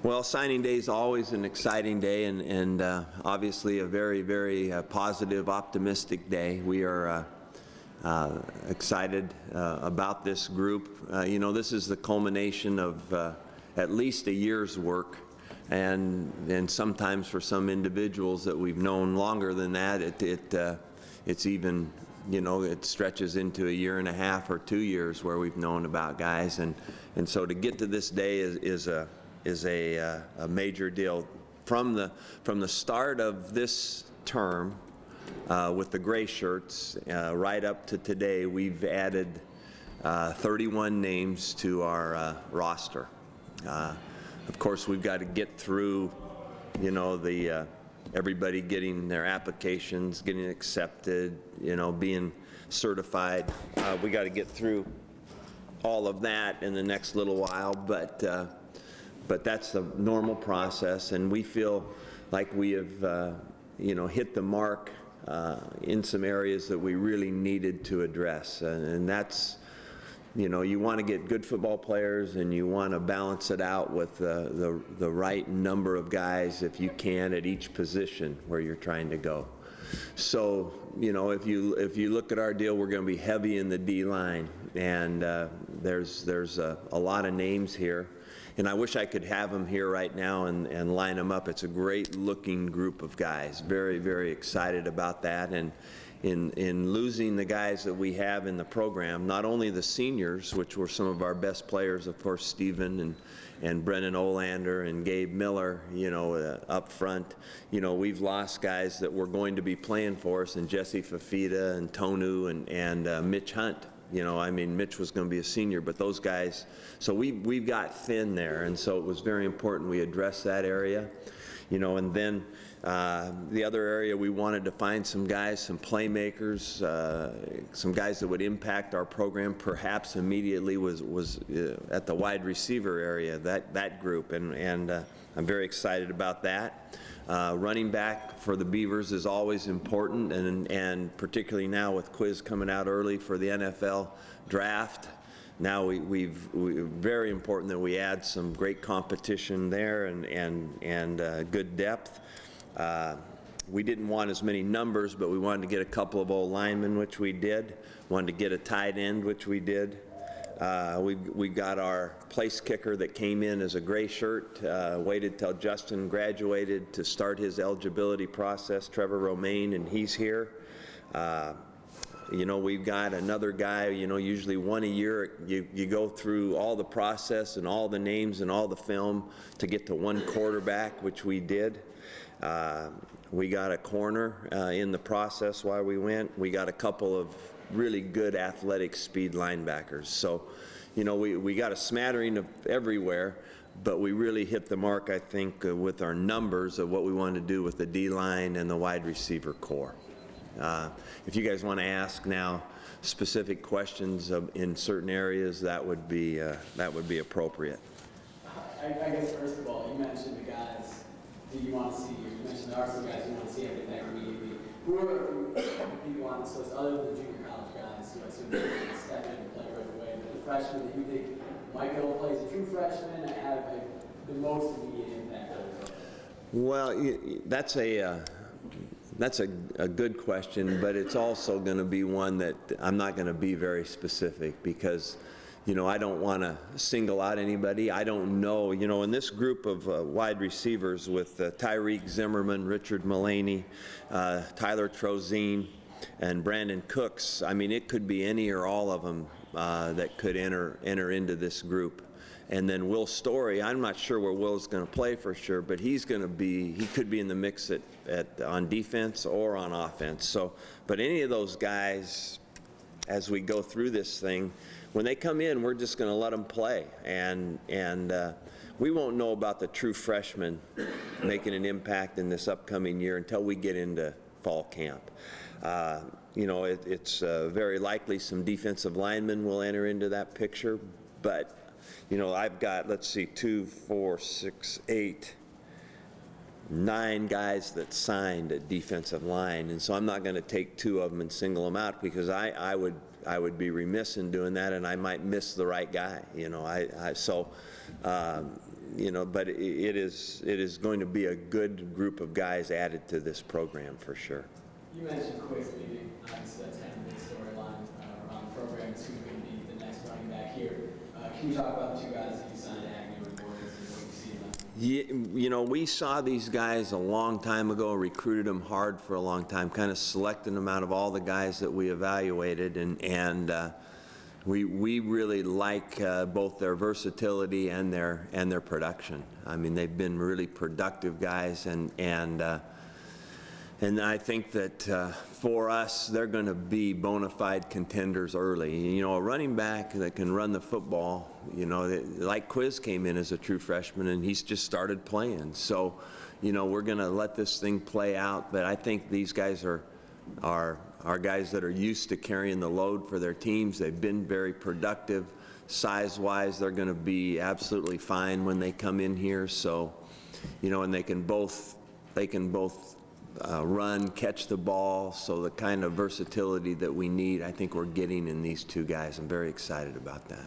Well, signing day is always an exciting day, and obviously a very, very positive, optimistic day. We are excited about this group. You know, this is the culmination of at least a year's work, and sometimes for some individuals that we've known longer than that, it's even, you know, it stretches into a year and a half or 2 years where we've known about guys, and so to get to this day is a major deal. From the start of this term with the gray shirts right up to today, we've added 31 names to our roster. Of course, we've got to get through, you know, the everybody getting their applications, getting accepted, you know, being certified. We got to get through all of that in the next little while, but that's the normal process, and we feel like we have, you know, hit the mark in some areas that we really needed to address, and that's, you know, you want to get good football players, and you want to balance it out with the right number of guys, if you can, at each position where you're trying to go. So, you know, if you look at our deal, we're going to be heavy in the D line, and there's a lot of names here. And I wish I could have them here right now and line them up. It's a great looking group of guys. Very, very excited about that. And in losing the guys that we have in the program, not only the seniors, which were some of our best players, of course, Stephen and Brennan Olander and Gabe Miller, you know, up front. You know, we've lost guys that were going to be playing for us, and Jesse Fafita and Tonu and Mitch Hunt. You know, I mean, Mitch was going to be a senior, but those guys, so we've got thin there, and so it was very important we address that area. You know, and then the other area, we wanted to find some guys, some playmakers, some guys that would impact our program perhaps immediately was at the wide receiver area, that group, and I'm very excited about that. Running back for the Beavers is always important, and particularly now with Quiz coming out early for the NFL draft. Now we're very important that we add some great competition there and good depth. We didn't want as many numbers, but we wanted to get a couple of old linemen, which we did. Wanted to get a tight end, which we did. We got our place kicker that came in as a gray shirt, waited till Justin graduated to start his eligibility process, Trevor Romaine, and he's here. You know, we've got another guy, you know, usually one a year. You go through all the process and all the names and all the film to get to one quarterback, which we did. We got a corner in the process while we went. We got a couple of really good athletic speed linebackers. So, you know, we got a smattering of everywhere, but we really hit the mark, I think, with our numbers of what we wanted to do with the D-line and the wide receiver core. If you guys want to ask now specific questions in certain areas, that would be appropriate. I guess first of all, you mentioned the guys that you want to see. You mentioned there are some guys you want to see everything immediately. Who are people on this list other than the junior college guys who I assume they're going to step in and play right away? But the freshmen that you think might go play as a true freshman and have the most immediate impact? Well, that's a good question, but it's also going to be one that I'm not going to be very specific because, you know, I don't want to single out anybody. I don't know, you know, in this group of wide receivers with Tyreek Zimmerman, Richard Mullaney, Tyler Trozine, and Brandon Cooks, I mean, it could be any or all of them that could enter into this group. And then Will Story, I'm not sure where Will's going to play for sure, but he could be in the mix on defense or on offense. So, but any of those guys, as we go through this thing, when they come in, we're just going to let them play, and we won't know about the true freshmen making an impact in this upcoming year until we get into fall camp. You know, it's very likely some defensive linemen will enter into that picture, but you know, I've got, let's see, 2, 4, 6, 8, 9 guys that signed at defensive line, and so I'm not going to take 2 of them and single them out because I would be remiss in doing that, and I might miss the right guy. You know, so you know, but it is going to be a good group of guys added to this program for sure. You mentioned Quigley, obviously that's kind of the big storyline around the program. It's who's going to be the next running back here. Can you talk about the two guys that you signed, Agnew and Gordon, and what you see in them? Yeah, you know, we saw these guys a long time ago, recruited them hard for a long time, kind of selecting them out of all the guys that we evaluated, and we really like both their versatility and their production. I mean, they've been really productive guys, and I think that for us, they're going to be bona fide contenders early. You know, a running back that can run the football, you know, like Quiz came in as a true freshman, and he's just started playing. So, you know, we're going to let this thing play out, but I think these guys are guys that are used to carrying the load for their teams. They've been very productive. Size-wise, they're going to be absolutely fine when they come in here. So, you know, and they can both run, catch the ball, so the kind of versatility that we need, I think we're getting in these two guys. I'm very excited about that.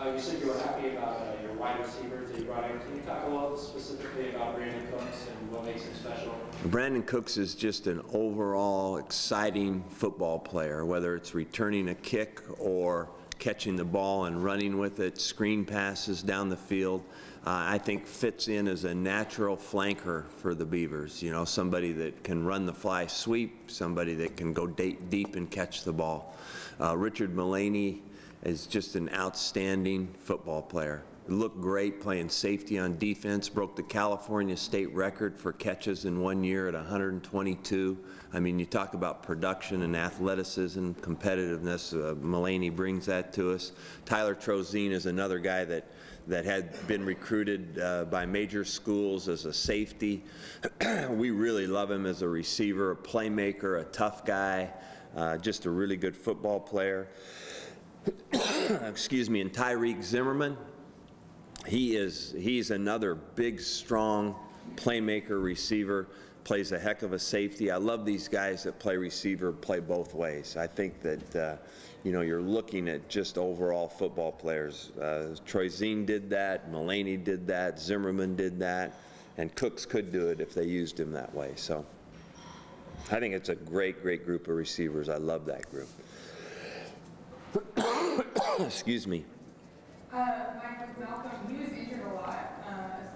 You said you were happy about your wide receivers that you brought in. Can you talk a little specifically about Brandon Cooks and what makes him special? Brandon Cooks is just an overall exciting football player, whether it's returning a kick or catching the ball and running with it, screen passes down the field. I think fits in as a natural flanker for the Beavers. You know, somebody that can run the fly sweep, somebody that can go deep and catch the ball. Richard Mullaney is just an outstanding football player. Looked great playing safety on defense, broke the California state record for catches in 1 year at 122. I mean, you talk about production and athleticism, competitiveness. Mullaney brings that to us. Tyler Trozine is another guy that had been recruited by major schools as a safety. We really love him as a receiver, a playmaker, a tough guy, just a really good football player. Excuse me, and Tyreek Zimmerman, he's another big, strong playmaker, receiver, plays a heck of a safety. I love these guys that play receiver, play both ways. I think that, you know, you're looking at just overall football players. Troyzine did that, Mullaney did that, Zimmerman did that, and Cooks could do it if they used him that way. So I think it's a great, great group of receivers. I love that group. Excuse me. Mike, with Malcolm, he was injured a lot,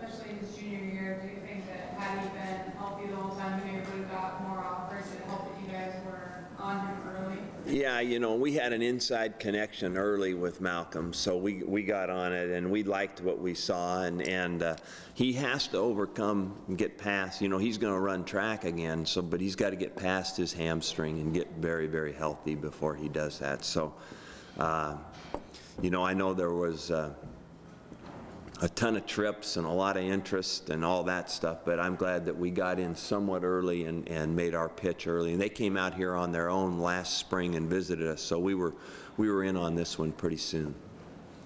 especially his junior year. Do you think that had he been healthy the whole time, he maybe would have got more offers and helped that you guys were on him early? Yeah, you know, we had an inside connection early with Malcolm, so we got on it, and we liked what we saw, and he has to overcome and get past. You know, he's going to run track again, so but he's got to get past his hamstring and get very, very healthy before he does that. So, you know, I know there was a ton of trips and a lot of interest and all that stuff, but I'm glad that we got in somewhat early and made our pitch early. And they came out here on their own last spring and visited us, so we were in on this one pretty soon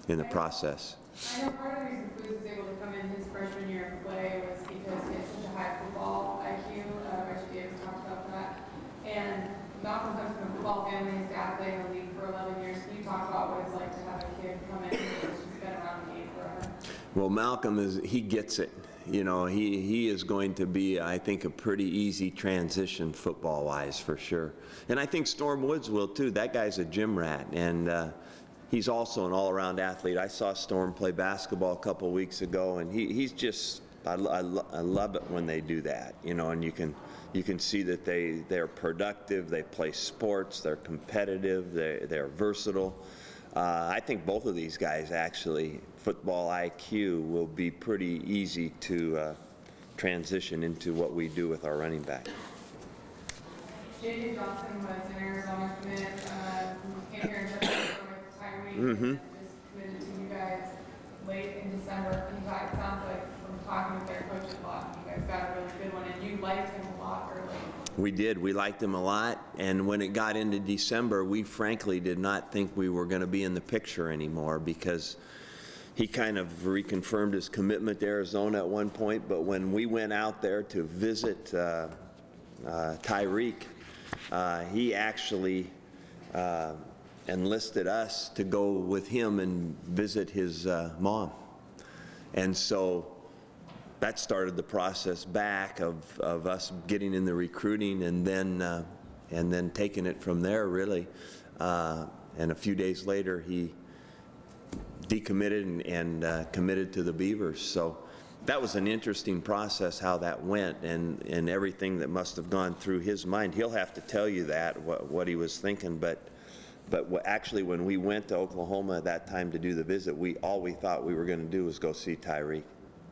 in the process. I know part of the reason Cruz was able to come in his freshman year and play was because he had such a high football IQ. Reggie Davis talked about that. And Malcolm comes from a football family. His dad played in the league for 11 years. Can you talk about what it's like to have a kid come in who's just been around the game forever? Well, Malcolm he gets it. You know, he is going to be, I think, a pretty easy transition football-wise for sure. And I think Storm Woods will too. That guy's a gym rat, and he's also an all-around athlete. I saw Storm play basketball a couple weeks ago, and he's just, I love it when they do that. You know, and you can see that they're productive. They play sports. They're competitive. They're versatile. I think both of these guys actually, football IQ will be pretty easy to transition into what we do with our running back. J.J. Johnson was an Arizona commit, came here in September with Tyreek, and just committed to you guys late in December. It sounds like from talking with their coach a lot, you guys got a really good one, and you liked him a lot early. We did. We liked him a lot, and when it got into December, we frankly did not think we were going to be in the picture anymore because he kind of reconfirmed his commitment to Arizona at one point, but when we went out there to visit Tyreek, he actually enlisted us to go with him and visit his mom. And so that started the process back of us getting in the recruiting and then taking it from there, really. And a few days later, he decommitted and committed to the Beavers. So that was an interesting process, how that went, and everything that must have gone through his mind. He'll have to tell you that, what he was thinking, but actually when we went to Oklahoma at that time to do the visit, all we thought we were going to do was go see Tyreek.